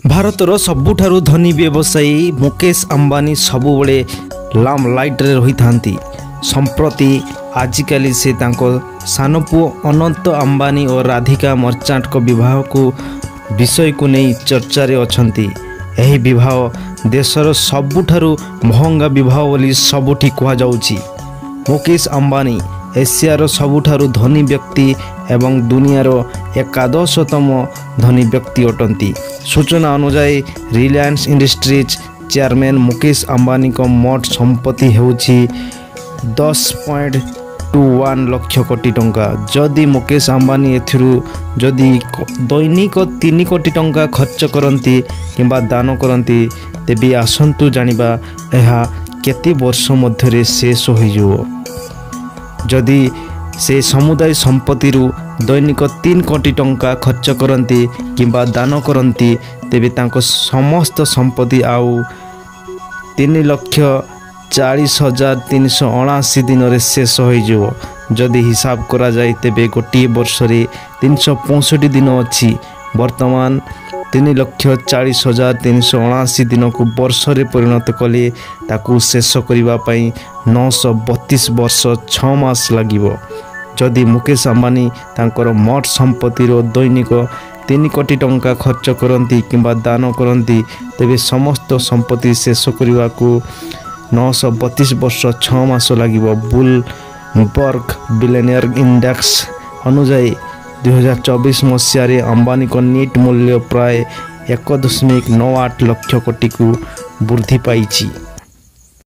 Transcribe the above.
ଭାରତର ସବୁଠାରୁ ଧନୀ ବ୍ୟବସାୟୀ ମୁକେଶ ଆମ୍ବାନୀ ସବୁବେଳେ ଲାମ୍ଲାଇଟ୍ରେ ରହିଥାନ୍ତି। ସମ୍ପ୍ରତି ଆଜିକାଲି ସେ ତାଙ୍କ ସାନ ପୁଅ ଅନନ୍ତ ଆମ୍ବାନୀ ଓ ରାଧିକା ମର୍ଚାଣ୍ଟଙ୍କ ବିବାହକୁ ବିଷୟକୁ ନେଇ ଚର୍ଚ୍ଚାରେ ଅଛନ୍ତି। ଏହି ବିବାହ ଦେଶର ସବୁଠାରୁ ମହଙ୍ଗା ବିବାହ ବୋଲି ସବୁଠି କୁହାଯାଉଛି। ମୁକେଶ ଆମ୍ବାନୀ ଏସିଆର ସବୁଠାରୁ ଧନୀ ବ୍ୟକ୍ତି ଏବଂ ଦୁନିଆର ଏକାଦଶତମ ଧନୀ ବ୍ୟକ୍ତି ଅଟନ୍ତି। ସୂଚନା ଅନୁଯାୟୀ ରିଲାଏନ୍ସ ଇଣ୍ଡଷ୍ଟ୍ରିଜ୍ ଚେୟାରମ୍ୟାନ୍ ମୁକେଶ ଆମ୍ବାନୀଙ୍କ ମୋଟ ସମ୍ପତ୍ତି ହେଉଛି 10.21 ଲକ୍ଷ କୋଟି ଟଙ୍କା। ଯଦି ମୁକେଶ ଆମ୍ବାନୀ ଏଥିରୁ ଯଦି ଦୈନିକ 3 କୋଟି ଟଙ୍କା ଖର୍ଚ୍ଚ କରନ୍ତି କିମ୍ବା ଦାନ କରନ୍ତି, ତେବେ ଆସନ୍ତୁ ଜାଣିବା ଏହା କେତେ ବର୍ଷ ମଧ୍ୟରେ ଶେଷ ହୋଇଯିବ। ଯଦି ସେ ସମୁଦାୟ ସମ୍ପତ୍ତିରୁ ଦୈନିକ 3 କୋଟି ଟଙ୍କା ଖର୍ଚ୍ଚ କରନ୍ତି କିମ୍ବା ଦାନ କରନ୍ତି, ତେବେ ତାଙ୍କ ସମସ୍ତ ସମ୍ପତ୍ତି ଆଉ 3,40,379 ଦିନରେ ଶେଷ ହୋଇଯିବ। ଯଦି ହିସାବ କରାଯାଏ ତେବେ ଗୋଟିଏ ବର୍ଷରେ 365 ଦିନ ଅଛି। ବର୍ତ୍ତମାନ 3,40,379 ଦିନକୁ ବର୍ଷରେ ପରିଣତ କଲେ ତାକୁ ଶେଷ କରିବା ପାଇଁ 932 ବର୍ଷ 6 ମାସ ଲାଗିବ। ଯଦି ମୁକେଶ ଆମ୍ବାନୀ ତାଙ୍କର ମୋଟ ସମ୍ପତ୍ତିର ଦୈନିକ 3 କୋଟି ଟଙ୍କା ଖର୍ଚ୍ଚ କରନ୍ତି କିମ୍ବା ଦାନ କରନ୍ତି, ତେବେ ସମସ୍ତ ସମ୍ପତ୍ତି ଶେଷ କରିବାକୁ 932 ବର୍ଷ 6 ମାସ ଲାଗିବ। ବ୍ଲୁମବର୍ଗ ବିଲିୟନିୟର ଇଣ୍ଡେକ୍ସ ଅନୁଯାୟୀ 2024 ମସିହାରେ ଆମ୍ବାନୀଙ୍କ ନେଟ୍ ମୂଲ୍ୟ ପ୍ରାୟ 1.98 ଲକ୍ଷ କୋଟିକୁ ବୃଦ୍ଧି ପାଇଛି।